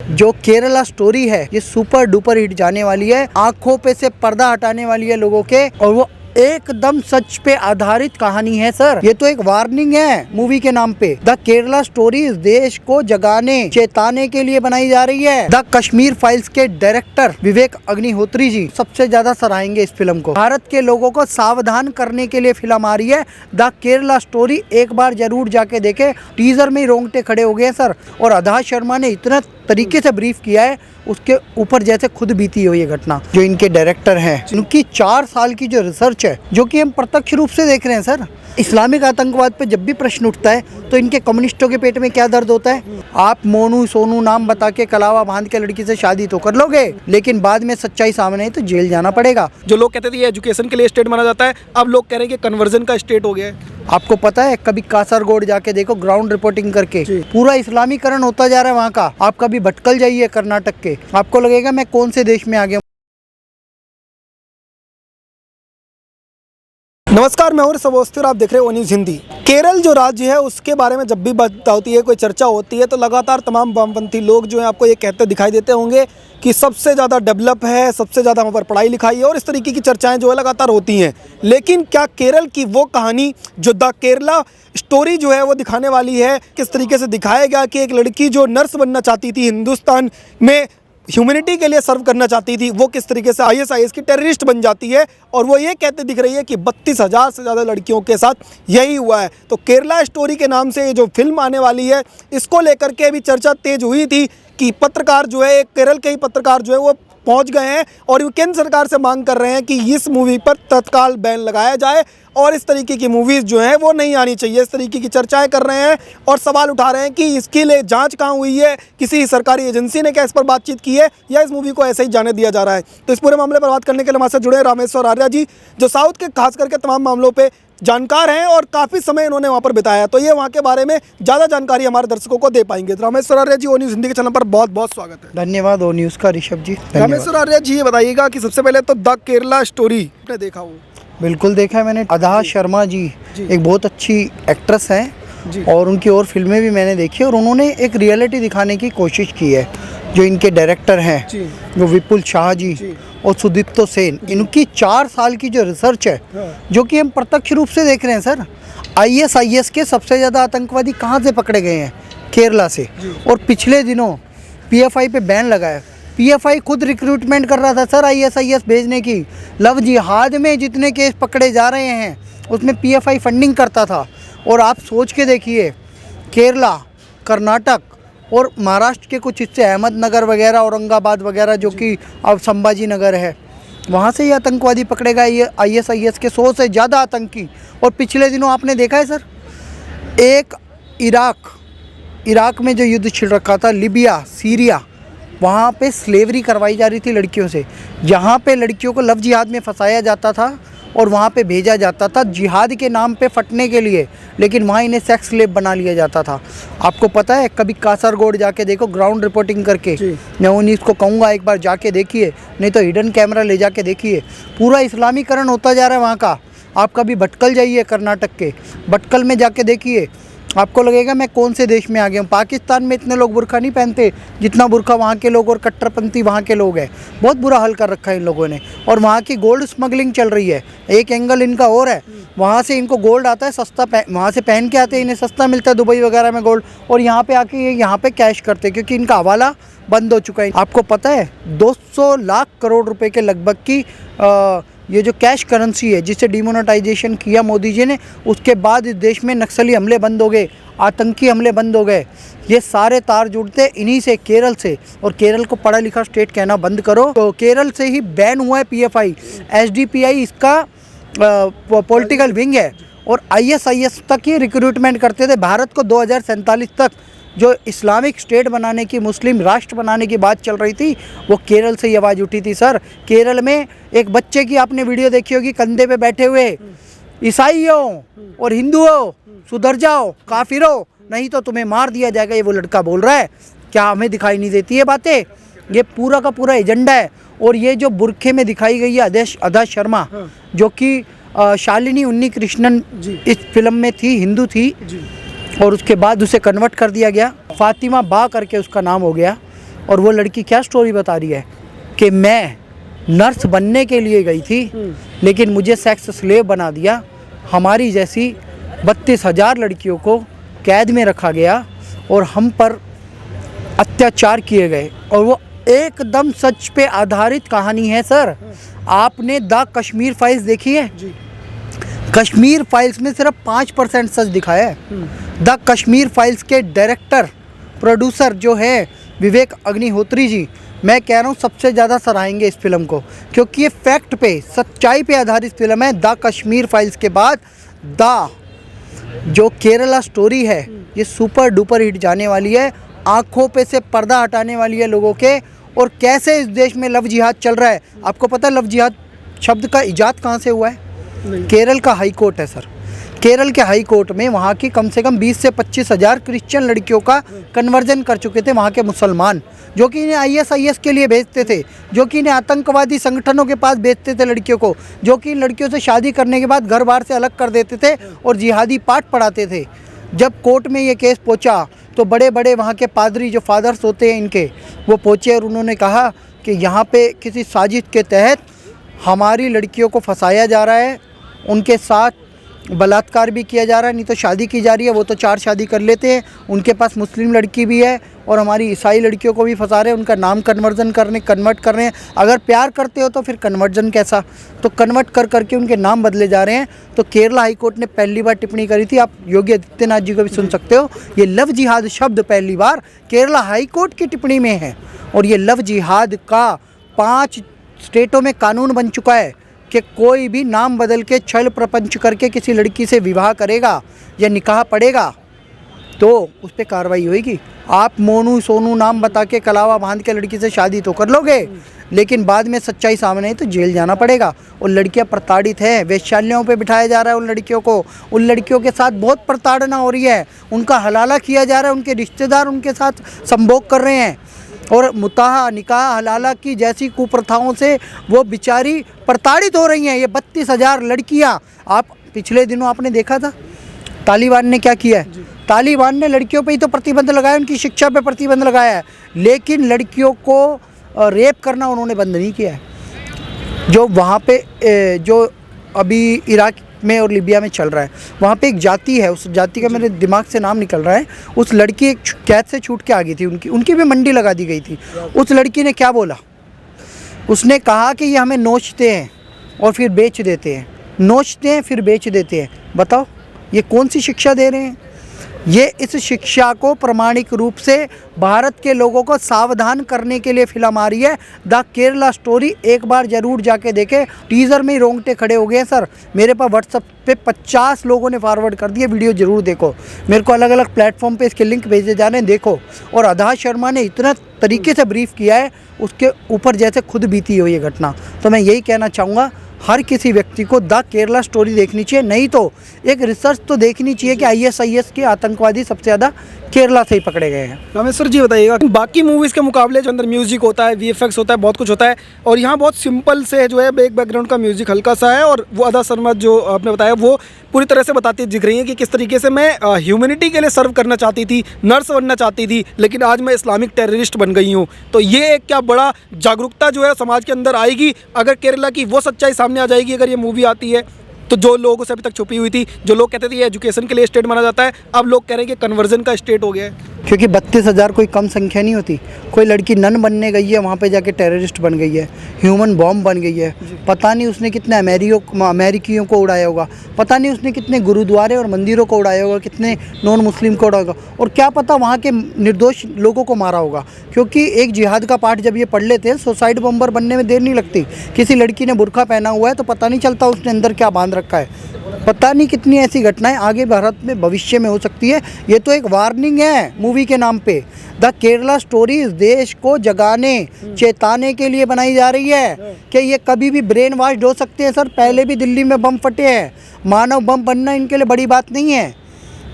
जो केरला स्टोरी है ये सुपर डुपर हिट जाने वाली है, आंखों पे से पर्दा हटाने वाली है लोगों के, और वो एकदम सच पे आधारित कहानी है सर। ये तो एक वार्निंग है मूवी के नाम पे। द केरला स्टोरी इस देश को जगाने चेताने के लिए बनाई जा रही है। द कश्मीर फाइल्स के डायरेक्टर विवेक अग्निहोत्री जी सबसे ज्यादा सराहेंगे इस फिल्म को। भारत के लोगों को सावधान करने के लिए फिल्म आ रही है द केरला स्टोरी। एक बार जरूर जाके देखे। टीजर में ही रोंगटे खड़े हो गए सर। और आधार शर्मा ने इतना तरीके से ब्रीफ किया है, उसके ऊपर जैसे खुद बीती हो ये घटना। जो इनके डायरेक्टर हैं, इनकी 4 साल की जो रिसर्च है, जो कि हम प्रत्यक्ष रूप से देख रहे हैं सर। इस्लामिक आतंकवाद पे जब भी प्रश्न उठता है तो इनके कम्युनिस्टों के पेट में क्या दर्द होता है। आप मोनू सोनू नाम बता के कलावा बांध के लड़की से शादी तो कर लोगे, लेकिन बाद में सच्चाई सामने है तो जेल जाना पड़ेगा। जो लोग कहते थे ये एजुकेशन के लिए स्टेट माना जाता है, अब लोग कह रहे हैं कि कन्वर्जन का स्टेट हो गया है। आपको पता है, कभी कासरगोड जाके देखो, ग्राउंड रिपोर्टिंग करके पूरा इस्लामीकरण होता जा रहा है वहाँ का। आप कभी भटकल जाइए कर्नाटक के, आपको लगेगा मैं कौन से देश में आ गया। नमस्कार, मैं हूं सबोस्ती और आप देख रहे हो न्यूज़ हिंदी। केरल जो राज्य है उसके बारे में जब भी बात होती है, कोई चर्चा होती है, तो लगातार तमाम वामपंथी लोग जो है आपको ये कहते दिखाई देते होंगे कि सबसे ज़्यादा डेवलप है, सबसे ज़्यादा वहाँ पर पढ़ाई लिखाई है, और इस तरीके की चर्चाएं जो है लगातार होती हैं। लेकिन क्या केरल की वो कहानी जो द केरला स्टोरी जो है वो दिखाने वाली है, किस तरीके से दिखाया गया कि एक लड़की जो नर्स बनना चाहती थी, हिंदुस्तान में ह्यूमैनिटी के लिए सर्व करना चाहती थी, वो किस तरीके से ISIS की टेररिस्ट बन जाती है। और वो ये कहते दिख रही है कि 32,000 से ज़्यादा लड़कियों के साथ यही हुआ है। तो केरला स्टोरी के नाम से ये जो फिल्म आने वाली है, इसको लेकर के अभी चर्चा तेज हुई थी कि पत्रकार जो है, केरल के ही पत्रकार जो है वो पहुंच गए हैं और केंद्र सरकार से मांग कर रहे हैं कि इस मूवी पर तत्काल बैन लगाया जाए और इस तरीके की मूवीज़ जो हैं वो नहीं आनी चाहिए। इस तरीके की चर्चाएं कर रहे हैं और सवाल उठा रहे हैं कि इसके लिए जांच कहाँ हुई है, किसी सरकारी एजेंसी ने क्या इस पर बातचीत की है, या इस मूवी को ऐसे ही जाने दिया जा रहा है। तो इस पूरे मामले पर बात करने के लिए हमारे साथ जुड़े रामेश्वर आर्या जी, जो साउथ के खास करके तमाम मामलों पर जानकार हैं और काफ़ी समय इन्होंने वहाँ पर बिताया, तो ये वहाँ के बारे में ज़्यादा जानकारी हमारे दर्शकों को दे पाएंगे। तो रामेश्वर आर्या जी, ओ न्यूज़ हिंदी के चैनल पर बहुत बहुत स्वागत है। धन्यवाद ओ न्यूज़ का ऋषभ जी। रामेश्वर आर्या जी, ये बताइएगा कि सबसे पहले तो द केरला स्टोरी आपने देखा हो? बिल्कुल देखा है मैंने। आधार शर्मा जी एक बहुत अच्छी एक्ट्रेस हैं और उनकी और फिल्में भी मैंने देखी, और उन्होंने एक रियलिटी दिखाने की कोशिश की है। जो इनके डायरेक्टर हैं, जो विपुल शाह जी और सुदीप्तो सेन, इनकी 4 साल की जो रिसर्च है, जो कि हम प्रत्यक्ष रूप से देख रहे हैं सर। ISIS के सबसे ज़्यादा आतंकवादी कहाँ से पकड़े गए हैं? केरला से। और पिछले दिनों PFI पे बैन लगा है। PFI खुद रिक्रूटमेंट कर रहा था सर ISIS भेजने की। लव जिहाद में जितने केस पकड़े जा रहे हैं उसमें PFI फंडिंग करता था। और आप सोच के देखिए, केरला, कर्नाटक और महाराष्ट्र के कुछ हिस्से, अहमदनगर वगैरह, औरंगाबाद वगैरह, जो कि अब संभाजी नगर है, वहाँ से ये आतंकवादी पकड़े गए। ये ISIS के 100 से ज़्यादा आतंकी। और पिछले दिनों आपने देखा है सर, एक इराक में जो युद्ध छिड़ रखा था, लिबिया, सीरिया, वहाँ पे स्लेवरी करवाई जा रही थी लड़कियों से। जहाँ पे लड़कियों को लव जिहाद में फंसाया जाता था और वहाँ पे भेजा जाता था जिहाद के नाम पे फटने के लिए, लेकिन वहाँ इन्हें सेक्स स्लेव बना लिया जाता था। आपको पता है, कभी कासरगोड जाके देखो, ग्राउंड रिपोर्टिंग करके। मैं उन्हीं को कहूँगा एक बार जाके देखिए, नहीं तो हिडन कैमरा ले जाके देखिए। पूरा इस्लामीकरण होता जा रहा है वहाँ का। आप कभी भटकल जाइए कर्नाटक के, भटकल में जाके देखिए, आपको लगेगा मैं कौन से देश में आ गया हूँ। पाकिस्तान में इतने लोग बुर्का नहीं पहनते जितना बुर्का वहाँ के लोग और कट्टरपंथी वहाँ के लोग हैं। बहुत बुरा हाल कर रखा है इन लोगों ने। और वहाँ की गोल्ड स्मगलिंग चल रही है। एक एंगल इनका और है, वहाँ से इनको गोल्ड आता है सस्ता, वहाँ से पहन के आते हैं, इन्हें सस्ता मिलता है दुबई वगैरह में गोल्ड, और यहाँ पे आके ये यहाँ पे कैश करते हैं क्योंकि इनका हवाला बंद हो चुका है। आपको पता है 200 लाख करोड़ रुपए के लगभग की ये जो कैश करेंसी है, जिसे डिमोनेटाइजेशन किया मोदी जी ने, उसके बाद इस देश में नक्सली हमले बंद हो गए, आतंकी हमले बंद हो गए। ये सारे तार जुड़ते इन्हीं से, केरल से। और केरल को पढ़ा लिखा स्टेट कहना बंद करो। तो केरल से ही बैन हुआ है PFI। SDPI इसका पॉलिटिकल विंग है और ISIS तक ये रिक्रूटमेंट करते थे। भारत को 2047 तक जो इस्लामिक स्टेट बनाने की, मुस्लिम राष्ट्र बनाने की बात चल रही थी, वो केरल से ही आवाज़ उठी थी सर। केरल में एक बच्चे की आपने वीडियो देखी होगी, कंधे पे बैठे हुए, ईसाइयों और हिंदुओं सुधर जाओ, काफिरों, नहीं तो तुम्हें मार दिया जाएगा, ये वो लड़का बोल रहा है। क्या हमें दिखाई नहीं देती ये बातें? ये पूरा का पूरा एजेंडा है। और ये जो बुरखे में दिखाई गई है आधा शर्मा, जो कि शालिनी उन्नी कृष्णन इस फिल्म में थी, हिंदू थी, और उसके बाद उसे कन्वर्ट कर दिया गया, फातिमा बा करके उसका नाम हो गया। और वो लड़की क्या स्टोरी बता रही है कि मैं नर्स बनने के लिए गई थी लेकिन मुझे सेक्स स्लेव बना दिया। हमारी जैसी 32,000 लड़कियों को कैद में रखा गया और हम पर अत्याचार किए गए। और वो एकदम सच पे आधारित कहानी है सर। आपने द कश्मीर फाइल्स देखी है? कश्मीर फाइल्स में सिर्फ 5% सच दिखाया है। द कश्मीर फाइल्स के डायरेक्टर प्रोड्यूसर जो है विवेक अग्निहोत्री जी, मैं कह रहा हूँ सबसे ज़्यादा सराहेंगे इस फिल्म को, क्योंकि ये फैक्ट पे, सच्चाई पे आधारित फिल्म है। द कश्मीर फाइल्स के बाद द जो केरला स्टोरी है ये सुपर डुपर हिट जाने वाली है। आंखों पे से पर्दा हटाने वाली है लोगों के। और कैसे इस देश में लव जिहाद चल रहा है, आपको पता है लव जिहाद शब्द का इजाद कहाँ से हुआ है? केरल का हाई कोर्ट है सर। केरल के हाई कोर्ट में वहाँ की कम से कम 20 से 25,000 क्रिश्चियन लड़कियों का कन्वर्जन कर चुके थे वहाँ के मुसलमान, जो कि इन्हें ISIS के लिए भेजते थे, जो कि इन्हें आतंकवादी संगठनों के पास भेजते थे लड़कियों को, जो कि इन लड़कियों से शादी करने के बाद घर बार से अलग कर देते थे और जिहादी पाठ पढ़ाते थे। जब कोर्ट में ये केस पहुंचा तो बड़े बड़े वहाँ के पादरी जो फादर्स होते हैं इनके, वो पहुँचे और उन्होंने कहा कि यहाँ पे किसी साजिश के तहत हमारी लड़कियों को फंसाया जा रहा है, उनके साथ बलात्कार भी किया जा रहा है, नहीं तो शादी की जा रही है। वो तो 4 शादी कर लेते हैं, उनके पास मुस्लिम लड़की भी है और हमारी ईसाई लड़कियों को भी फंसा रहे हैं, उनका नाम कन्वर्ट कर रहे हैं। अगर प्यार करते हो तो फिर कन्वर्जन कैसा, तो कन्वर्ट कर करके उनके नाम बदले जा रहे हैं। तो केरला हाई कोर्ट ने पहली बार टिप्पणी करी थी, आप योगी आदित्यनाथ जी को भी सुन सकते हो। ये लव जिहाद शब्द पहली बार केरला हाई कोर्ट की टिप्पणी में है। और ये लव जिहाद का 5 स्टेटों में कानून बन चुका है कि कोई भी नाम बदल के छल प्रपंच करके किसी लड़की से विवाह करेगा या निकाह पड़ेगा तो उस पर कार्रवाई होगी। आप मोनू सोनू नाम बता के कलावा बांध के लड़की से शादी तो कर लोगे, लेकिन बाद में सच्चाई सामने आई तो जेल जाना पड़ेगा। और लड़कियां प्रताड़ित हैं, वेश्यालयों पे बिठाया जा रहा है उन लड़कियों को, उन लड़कियों के साथ बहुत प्रताड़ना हो रही है, उनका हलाला किया जा रहा है, उनके रिश्तेदार उनके साथ संभोग कर रहे हैं और मुताहा निकाह हलाला की जैसी कुप्रथाओं से वो बेचारी प्रताड़ित हो रही हैं। ये 32,000 लड़कियां, आप पिछले दिनों आपने देखा था तालिबान ने क्या किया है। तालिबान ने लड़कियों पे ही तो प्रतिबंध लगाया, उनकी शिक्षा पे प्रतिबंध लगाया है, लेकिन लड़कियों को रेप करना उन्होंने बंद नहीं किया है। जो वहाँ पे जो अभी इराक में और लिबिया में चल रहा है, वहाँ पे एक जाति है, उस जाति का मेरे दिमाग से नाम निकल रहा है। उस लड़की एक कैद से छूट के आ गई थी, उनकी भी मंडी लगा दी गई थी। उस लड़की ने क्या बोला, उसने कहा कि ये हमें नोचते हैं और फिर बेच देते हैं, नोचते हैं फिर बेच देते हैं। बताओ ये कौन सी शिक्षा दे रहे हैं? ये इस शिक्षा को प्रमाणिक रूप से भारत के लोगों को सावधान करने के लिए फिल्म आ रही है द केरला स्टोरी। एक बार ज़रूर जाके देखें, टीज़र में ही रोंगटे खड़े हो गए हैं सर। मेरे पास व्हाट्सएप पे 50 लोगों ने फॉरवर्ड कर दिया, वीडियो ज़रूर देखो। मेरे को अलग अलग प्लेटफॉर्म पे इसके लिंक भेजे जा रहे हैं, देखो। और आधार शर्मा ने इतना तरीके से ब्रीफ किया है, उसके ऊपर जैसे खुद बीती हो ये घटना। तो मैं यही कहना चाहूँगा, हर किसी व्यक्ति को द केरला स्टोरी देखनी चाहिए, नहीं तो एक रिसर्च तो देखनी चाहिए कि ISIS के आतंकवादी सबसे ज़्यादा केरला से ही पकड़े गए हैं। रामेश्वर जी बताइएगा, बाकी मूवीज़ के मुकाबले जो अंदर म्यूजिक होता है, VFX होता है, बहुत कुछ होता है, और यहाँ बहुत सिंपल से जो है एक बैकग्राउंड का म्यूजिक हल्का सा है, और वो अदा शर्मा जो आपने बताया वो पूरी तरह से बताती दिख रही है कि किस तरीके से मैं ह्यूमैनिटी के लिए सर्व करना चाहती थी, नर्स बनना चाहती थी, लेकिन आज मैं इस्लामिक टेररिस्ट बन गई हूँ। तो ये एक क्या बड़ा जागरूकता जो है समाज के अंदर आएगी अगर केरला की वो सच्चाई सामने आ जाएगी अगर ये मूवी आती है। तो जो लोगों से अभी तक छुपी हुई थी, जो लोग कहते थे ये एजुकेशन के लिए स्टेट माना जाता है, अब लोग कह रहे हैं कि कन्वर्जन का स्टेट हो गया है। क्योंकि 32,000 कोई कम संख्या नहीं होती। कोई लड़की नन बनने गई है, वहाँ पे जाके टेररिस्ट बन गई है, ह्यूमन बॉम्ब बन गई है। पता नहीं उसने कितने अमेरिकियों को उड़ाया होगा, पता नहीं उसने कितने गुरुद्वारे और मंदिरों को उड़ाया होगा, कितने नॉन मुस्लिम को उड़ाया होगा, और क्या पता वहाँ के निर्दोष लोगों को मारा होगा। क्योंकि एक जिहाद का पाठ जब ये पढ़ लेते हैं, सुसाइड बॉम्बर बनने में देर नहीं लगती। किसी लड़की ने बुर्का पहना हुआ है तो पता नहीं चलता उसने अंदर क्या बांध रखा है। पता नहीं कितनी ऐसी घटनाएं आगे भारत में भविष्य में हो सकती है। ये तो एक वार्निंग है मूवी के नाम पे। द केरला स्टोरी इस देश को जगाने, चेताने के लिए बनाई जा रही है कि ये कभी भी ब्रेन वॉश हो सकते हैं सर। पहले भी दिल्ली में बम फटे हैं, मानव बम बनना इनके लिए बड़ी बात नहीं है।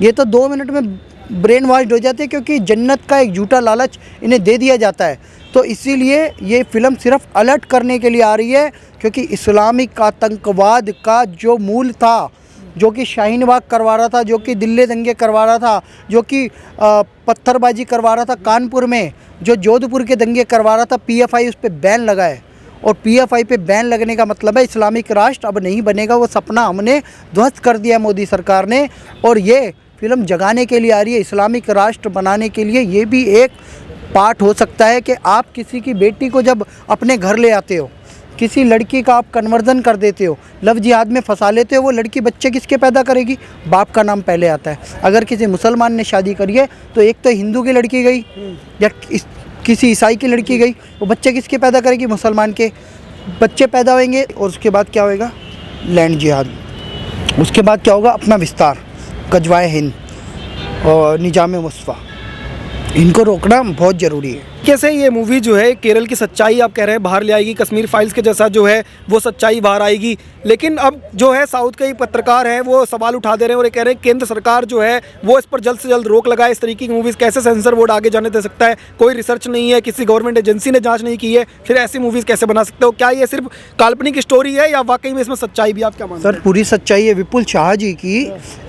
ये तो 2 मिनट में ब्रेन वॉश हो जाते हैं, क्योंकि जन्नत का एक झूठा लालच इन्हें दे दिया जाता है। तो इसीलिए ये फिल्म सिर्फ अलर्ट करने के लिए आ रही है, क्योंकि इस्लामिक आतंकवाद का जो मूल था जो कि शाहीन बाग करवा रहा था, जो कि दिल्ली दंगे करवा रहा था, जो कि पत्थरबाजी करवा रहा था कानपुर में, जो जोधपुर के दंगे करवा रहा था, पीएफआई उस पर बैन लगाए। और पीएफआई पे बैन लगने का मतलब है इस्लामिक राष्ट्र अब नहीं बनेगा। वो सपना हमने ध्वस्त कर दिया मोदी सरकार ने, और ये फिल्म जगाने के लिए आ रही है, इस्लामिक राष्ट्र बनाने के लिए। ये भी एक पार्ट हो सकता है कि आप किसी की बेटी को जब अपने घर ले आते हो, किसी लड़की का आप कन्वर्जन कर देते हो, लव जिहाद में फंसा लेते हो, वो लड़की बच्चे किसके पैदा करेगी? बाप का नाम पहले आता है। अगर किसी मुसलमान ने शादी करी है तो एक तो हिंदू की लड़की गई या किसी ईसाई की लड़की गई, वो बच्चे किसके पैदा करेगी? मुसलमान के बच्चे पैदा होंगे। और उसके बाद क्या होएगा? लैंड जिहाद। उसके बाद क्या होगा? अपना विस्तार, गजवाए हिंद और निजाम मुस्तफ़ा, इनको रोकना बहुत ज़रूरी है। कैसे ये मूवी जो है केरल की सच्चाई आप कह रहे हैं बाहर ले आएगी, कश्मीर फाइल्स के जैसा जो है वो सच्चाई बाहर आएगी, लेकिन अब जो है साउथ के ही पत्रकार हैं वो सवाल उठा दे रहे हैं और ये कह रहे हैं केंद्र सरकार जो है वो इस पर जल्द से जल्द रोक लगाए। इस तरीके की मूवीज़ कैसे सेंसर बोर्ड आगे जाने दे सकता है? कोई रिसर्च नहीं है, किसी गवर्नमेंट एजेंसी ने जाँच नहीं की है, फिर ऐसी मूवीज़ कैसे बना सकते हो? क्या ये सिर्फ काल्पनिक स्टोरी है या वाकई में इसमें सच्चाई भी? आप क्या मानते हैं? सर, पूरी सच्चाई है। विपुल शाह जी की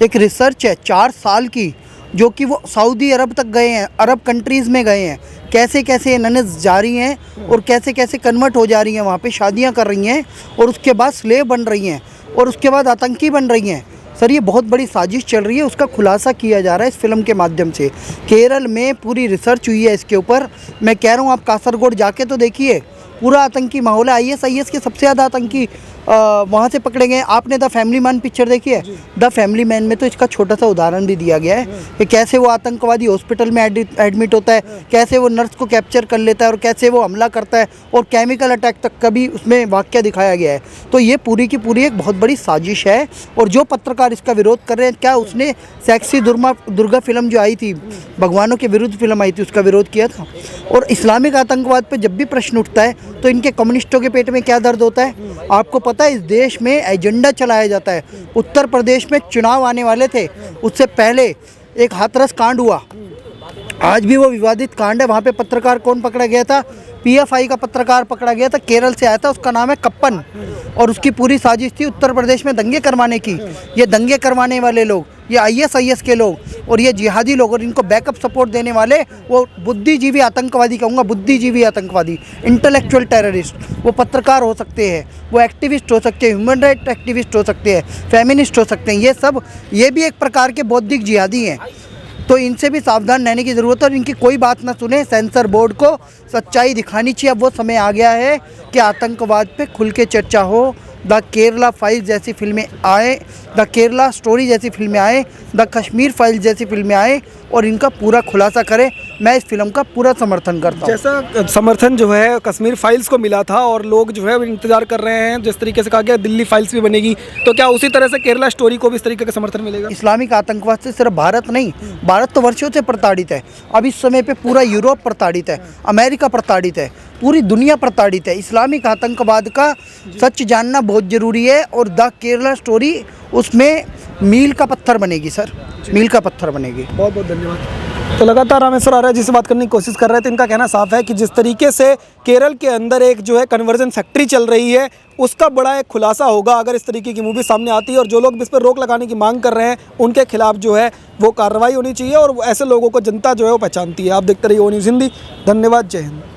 एक रिसर्च है 4 साल की, जो कि वो सऊदी अरब तक गए हैं, अरब कंट्रीज़ में गए हैं, कैसे कैसे इन्होंने जा रही हैं और कैसे कैसे कन्वर्ट हो जा रही हैं, वहाँ पे शादियाँ कर रही हैं और उसके बाद स्लेव बन रही हैं और उसके बाद आतंकी बन रही हैं। सर, ये बहुत बड़ी साजिश चल रही है, उसका खुलासा किया जा रहा है इस फिल्म के माध्यम से। केरल में पूरी रिसर्च हुई है इसके ऊपर। मैं कह रहा हूँ, आप कासरगोड जाके तो देखिए, पूरा आतंकी माहौल है। IS के सबसे ज़्यादा आतंकी वहाँ से पकड़े गए। आपने द फैमिली मैन पिक्चर देखी है? द फैमिली मैन में तो इसका छोटा सा उदाहरण भी दिया गया है कि कैसे वो आतंकवादी हॉस्पिटल में एडमिट होता है, कैसे वो नर्स को कैप्चर कर लेता है और कैसे वो हमला करता है, और केमिकल अटैक तक का भी उसमें वाक़या दिखाया गया है। तो ये पूरी की पूरी एक बहुत बड़ी साजिश है। और जो पत्रकार इसका विरोध कर रहे हैं, क्या उसने सेक्सी दुर्गा फिल्म जो आई थी, भगवानों के विरुद्ध फिल्म आई थी, उसका विरोध किया था? और इस्लामिक आतंकवाद पर जब भी प्रश्न उठता है तो इनके कम्युनिस्टों के पेट में क्या दर्द होता है? आपको पता है, इस देश में एजेंडा चलाया जाता है। उत्तर प्रदेश में चुनाव आने वाले थे, उससे पहले एक हाथरस कांड हुआ, आज भी वो विवादित कांड है। वहाँ पे पत्रकार कौन पकड़ा गया था? PFI का पत्रकार पकड़ा गया था, केरल से आया था, उसका नाम है कप्पन, और उसकी पूरी साजिश थी उत्तर प्रदेश में दंगे करवाने की। ये दंगे करवाने वाले लोग, ये IS के लोग और ये जिहादी लोग और इनको बैकअप सपोर्ट देने वाले वो बुद्धिजीवी आतंकवादी, कहूँगा बुद्धिजीवी आतंकवादी, इंटेलेक्चुअल टेररिस्ट। वो पत्रकार हो सकते हैं, वो एक्टिविस्ट हो सकते हैं, ह्यूमन राइट एक्टिविस्ट हो सकते हैं, फेमिनिस्ट हो सकते हैं, ये सब ये भी एक प्रकार के बौद्धिक जिहादी हैं। तो इनसे भी सावधान रहने की ज़रूरत है और इनकी कोई बात ना सुने। सेंसर बोर्ड को सच्चाई दिखानी चाहिए। अब वो समय आ गया है कि आतंकवाद पे खुल के चर्चा हो। द केरला फाइल्स जैसी फिल्में आए, द केरला स्टोरी जैसी फिल्में आए, द कश्मीर फाइल्स जैसी फिल्में आए और इनका पूरा खुलासा करें। मैं इस फिल्म का पूरा समर्थन करता हूँ। जैसा समर्थन जो है कश्मीर फाइल्स को मिला था और लोग जो है इंतजार कर रहे हैं, जिस तरीके से कहा गया दिल्ली फाइल्स भी बनेगी, तो क्या उसी तरह से केरला स्टोरी को भी इस तरीके का समर्थन मिलेगा? इस्लामिक आतंकवाद से सिर्फ भारत नहीं, भारत तो वर्षों से प्रताड़ित है। अब इस समय पे पूरा यूरोप प्रताड़ित है, अमेरिका प्रताड़ित है, पूरी दुनिया प्रताड़ित है। इस्लामिक आतंकवाद का सच जानना बहुत ज़रूरी है और द केरला स्टोरी उसमें मील का पत्थर बनेगी सर, मील का पत्थर बनेगी। बहुत बहुत धन्यवाद। तो लगातार रामेश्वर आर्या जी से बात करने की कोशिश कर रहे थे। इनका कहना साफ है कि जिस तरीके से केरल के अंदर एक जो है कन्वर्जन फैक्ट्री चल रही है, उसका बड़ा एक खुलासा होगा अगर इस तरीके की मूवी सामने आती है। और जो लोग इस पर रोक लगाने की मांग कर रहे हैं, उनके खिलाफ जो है वो कार्रवाई होनी चाहिए और ऐसे लोगों को जनता जो है वो पहचानती है। आप देखते रहिए ओ न्यूज़ हिंदी। धन्यवाद, जय हिंद।